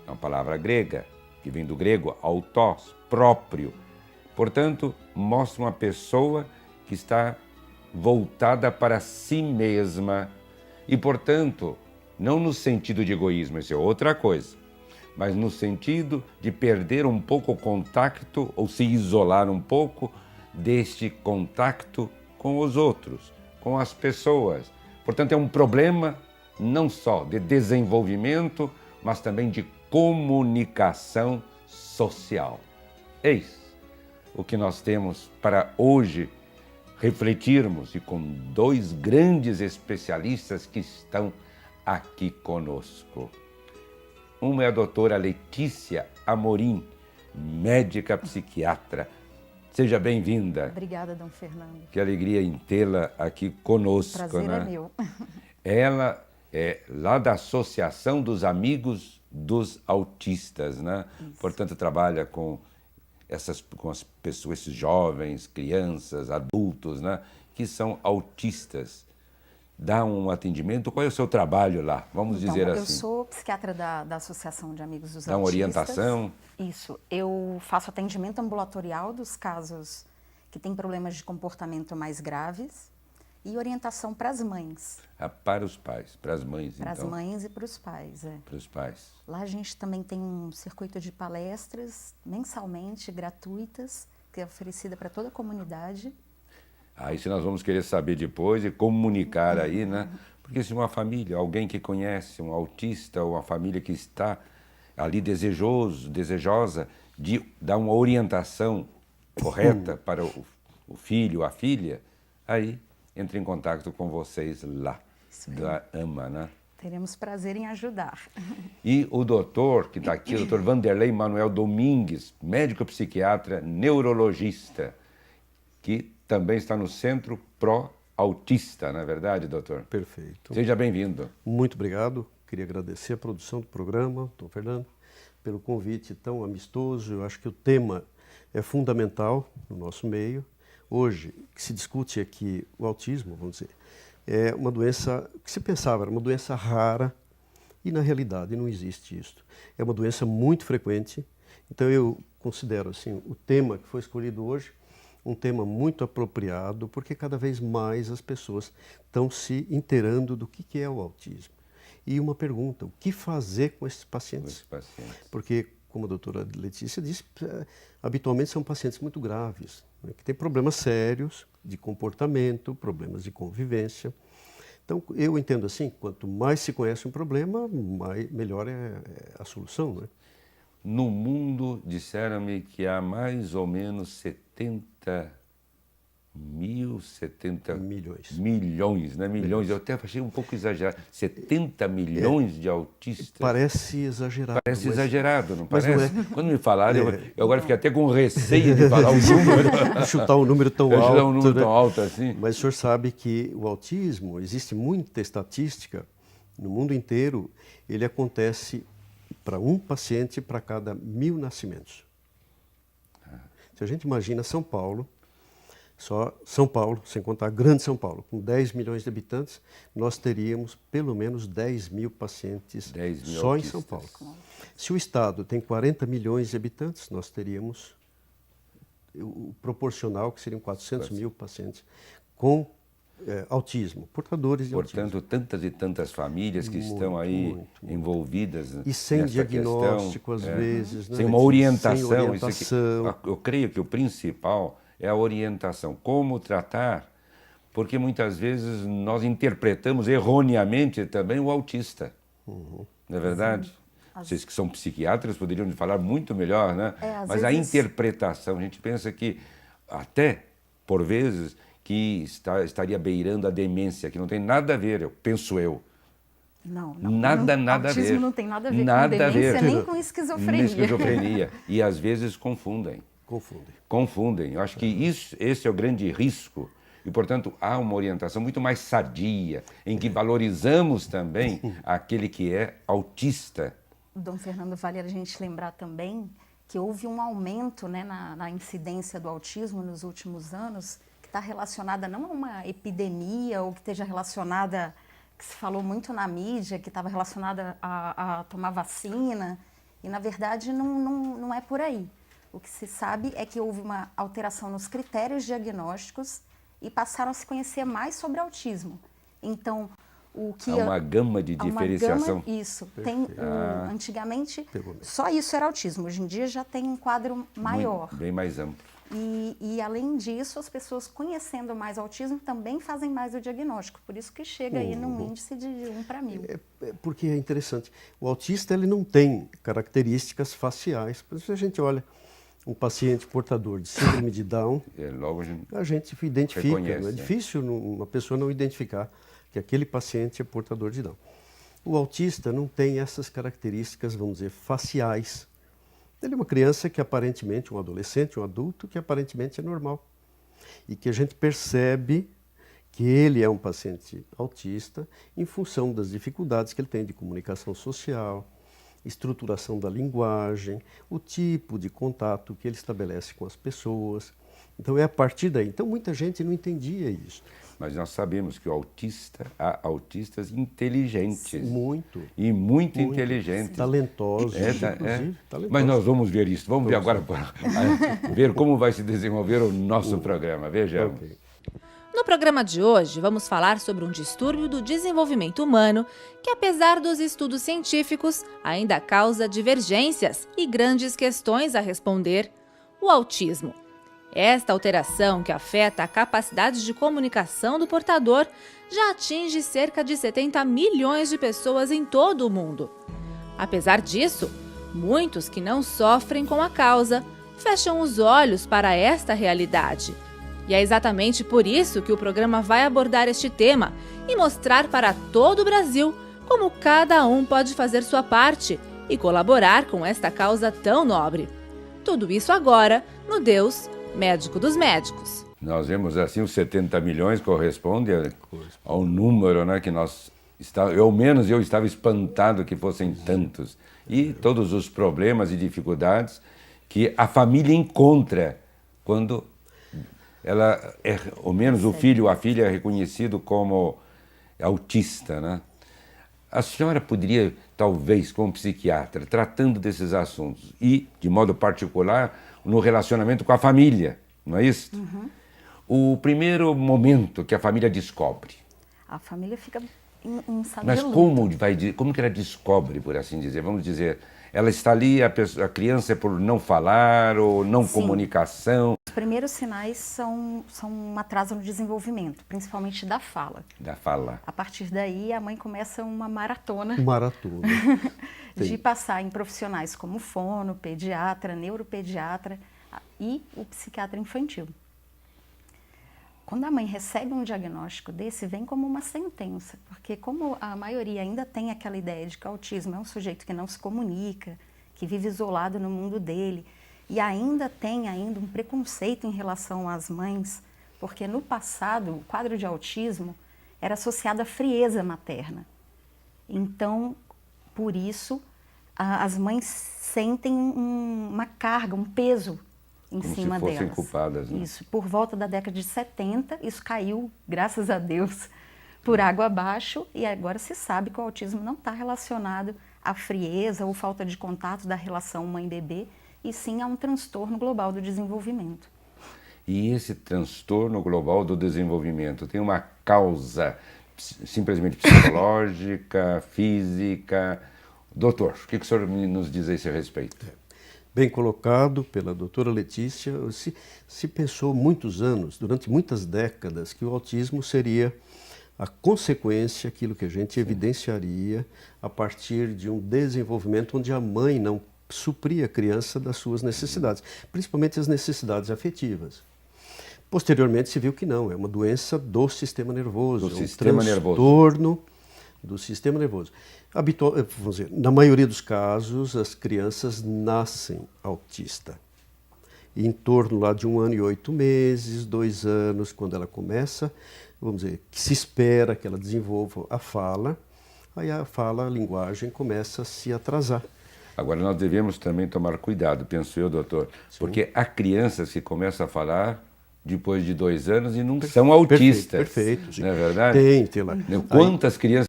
é uma palavra grega, que vem do grego autós, próprio. Portanto, mostra uma pessoa que está voltada para si mesma e, portanto, não no sentido de egoísmo, isso é outra coisa, mas no sentido de perder um pouco o contato ou se isolar um pouco deste contato com os outros, com as pessoas. Portanto, é um problema não só de desenvolvimento, mas também de comunicação social. Eis o que nós temos para hoje refletirmos e com dois grandes especialistas que estão aqui conosco. Uma é a doutora Letícia Amorim, médica psiquiatra. Seja bem-vinda. Obrigada, Dom Fernando. Que alegria em tê-la aqui conosco. Prazer né? é meu. Ela é lá da Associação dos Amigos dos Autistas, né? Isso. Portanto, trabalha com as pessoas, esses jovens, crianças, adultos, né? Que são autistas. Dá um atendimento. Qual é o seu trabalho lá? Vamos dizer assim. Eu sou psiquiatra da Associação de Amigos dos Autistas. Dá uma orientação? Isso. Eu faço atendimento ambulatorial dos casos que têm problemas de comportamento mais graves e orientação para as mães. Para os pais, para as mães, Para então. as mães e para os pais, é. Para os pais. Lá a gente também tem um circuito de palestras mensalmente gratuitas, que é oferecida para toda a comunidade. Isso nós vamos querer saber depois e comunicar aí, né? Porque se uma família, alguém que conhece um autista ou uma família que está ali desejosa de dar uma orientação correta para o filho, a filha, aí entre em contato com vocês lá, da AMA, né? Teremos prazer em ajudar. E o doutor, que está aqui, o doutor Vanderlei Manuel Domingues, médico psiquiatra, neurologista, que também está no Centro Pró-Autista, não é verdade, doutor? Perfeito. Seja bem-vindo. Muito obrigado. Queria agradecer a produção do programa, Dom Fernando, pelo convite tão amistoso. Eu acho que o tema é fundamental no nosso meio. Hoje, que se discute aqui o autismo, vamos dizer, é uma doença que se pensava era uma doença rara e, na realidade, não existe isso. É uma doença muito frequente. Então, eu considero assim, o tema que foi escolhido hoje um tema muito apropriado, porque cada vez mais as pessoas estão se inteirando do que é o autismo. E uma pergunta, o que fazer com esses pacientes? Porque, como a doutora Letícia disse, habitualmente são pacientes muito graves, né, que têm problemas sérios de comportamento, problemas de convivência. Então, eu entendo assim, quanto mais se conhece um problema, melhor é a solução, né? No mundo, disseram-me que há mais ou menos 70 milhões, né? Milhões. Eu até achei um pouco exagerado. 70 milhões de autistas. Parece exagerado. Parece exagerado, não parece? Não é. Quando me falaram, eu agora fiquei até com receio de falar o número. Chutar um número tão alto. Chutar um número né? tão alto assim. Mas o senhor sabe que o autismo, existe muita estatística no mundo inteiro, ele acontece para um paciente para cada 1000 nascimentos. Se a gente imagina São Paulo, só São Paulo, sem contar Grande São Paulo, com 10 milhões de habitantes, nós teríamos pelo menos 10 mil pacientes 10 mil só autistas. em São Paulo. Se o Estado tem 40 milhões de habitantes, nós teríamos o proporcional, que seriam 400 mil pacientes com autismo, portadores de autismo. Portanto, tantas e tantas famílias que estão aí envolvidas e sem nessa diagnóstico, questão, às vezes. Sem uma orientação. Sem orientação. Eu creio que o principal é a orientação. Como tratar, porque muitas vezes nós interpretamos erroneamente também o autista. Não é verdade? Vocês que são psiquiatras poderiam falar muito melhor, né? Mas a interpretação, a gente pensa que até, por vezes, que estaria beirando a demência, que não tem nada a ver, penso eu. Não. Nada a ver. Autismo não tem nada a ver com demência, nem com esquizofrenia. Nem esquizofrenia. E às vezes confundem. Confundem. Eu acho que esse é o grande risco. E, portanto, há uma orientação muito mais sadia, em que valorizamos também aquele que é autista. Dom Fernando, vale a gente lembrar também que houve um aumento, né, na incidência do autismo nos últimos anos, que está relacionada não a uma epidemia ou que esteja relacionada, que se falou muito na mídia, que estava relacionada a tomar vacina. E, na verdade, não é por aí. O que se sabe é que houve uma alteração nos critérios diagnósticos e passaram a se conhecer mais sobre autismo. Então, o que... Há uma gama de diferenciação. Isso. Tem, antigamente, só isso era autismo. Hoje em dia já tem um quadro maior. Bem mais amplo. E, além disso, as pessoas conhecendo mais o autismo também fazem mais o diagnóstico. Por isso que chega aí num índice de 1 para 1000. Porque é interessante. O autista ele não tem características faciais. Por isso a gente olha um paciente portador de síndrome de Down, logo a gente identifica. reconhece, É difícil uma pessoa não identificar que aquele paciente é portador de Down. O autista não tem essas características, vamos dizer, faciais. Ele é uma criança que aparentemente, um adolescente, um adulto, que aparentemente é normal. E que a gente percebe que ele é um paciente autista em função das dificuldades que ele tem de comunicação social, estruturação da linguagem, o tipo de contato que ele estabelece com as pessoas. Então é a partir daí. Então muita gente não entendia isso. Mas nós sabemos que há autistas inteligentes. Muito. E muito inteligentes. Talentosos, inclusive. Talentosos. Mas nós vamos ver isso. Vamos ver agora, ver como vai se desenvolver o nosso programa. Vejamos. Okay. No programa de hoje, vamos falar sobre um distúrbio do desenvolvimento humano que, apesar dos estudos científicos, ainda causa divergências e grandes questões a responder: o autismo. Esta alteração, que afeta a capacidade de comunicação do portador, já atinge cerca de 70 milhões de pessoas em todo o mundo. Apesar disso, muitos que não sofrem com a causa fecham os olhos para esta realidade. E é exatamente por isso que o programa vai abordar este tema e mostrar para todo o Brasil como cada um pode fazer sua parte e colaborar com esta causa tão nobre. Tudo isso agora no Deus Médico dos Médicos. Nós vemos assim, os 70 milhões corresponde ao número, né, que nós... ao menos eu estava espantado que fossem tantos. E todos os problemas e dificuldades que a família encontra quando ela é, ao menos o filho ou a filha é reconhecido como autista, né? A senhora poderia, talvez, como psiquiatra, tratando desses assuntos e, de modo particular, no relacionamento com a família, não é isso? O primeiro momento que a família descobre. A família fica em estado Mas de luto. como que ela descobre, por assim dizer? Vamos dizer, ela está ali, a criança é por não falar ou não comunicação. Os primeiros sinais são um atraso no desenvolvimento, principalmente da fala. Da fala. A partir daí, a mãe começa uma maratona de passar em profissionais como fono, pediatra, neuropediatra e o psiquiatra infantil. Quando a mãe recebe um diagnóstico desse, vem como uma sentença, porque como a maioria ainda tem aquela ideia de que o autismo é um sujeito que não se comunica, que vive isolado no mundo dele, e ainda tem um preconceito em relação às mães, porque no passado o quadro de autismo era associado à frieza materna. Então, por isso, as mães sentem uma carga, um peso em cima delas. Como se fossem culpadas, né? Isso. Por volta da década de 70, isso caiu, graças a Deus, por água abaixo, e agora se sabe que o autismo não está relacionado à frieza ou falta de contato da relação mãe-bebê, e sim a um transtorno global do desenvolvimento. E esse transtorno global do desenvolvimento tem uma causa simplesmente psicológica, física? Doutor, o que o senhor nos diz a esse respeito? Bem colocado pela doutora Letícia. Se pensou muitos anos, durante muitas décadas, que o autismo seria a consequência, aquilo que a gente evidenciaria a partir de um desenvolvimento onde a mãe não supria a criança das suas necessidades, principalmente as necessidades afetivas. Posteriormente se viu que não, é uma doença do sistema nervoso, transtorno do sistema nervoso. Vamos dizer, na maioria dos casos, as crianças nascem autistas. Em torno lá de 1 ano e 8 meses, 2 anos, quando ela começa, vamos dizer, que se espera que ela desenvolva a fala, aí a linguagem começa a se atrasar. Agora, nós devemos também tomar cuidado, penso eu, doutor, porque há crianças que começam a falar depois de 2 anos e não são autistas. Perfeito, sim. Não é verdade? Tem lá. Quantas crianças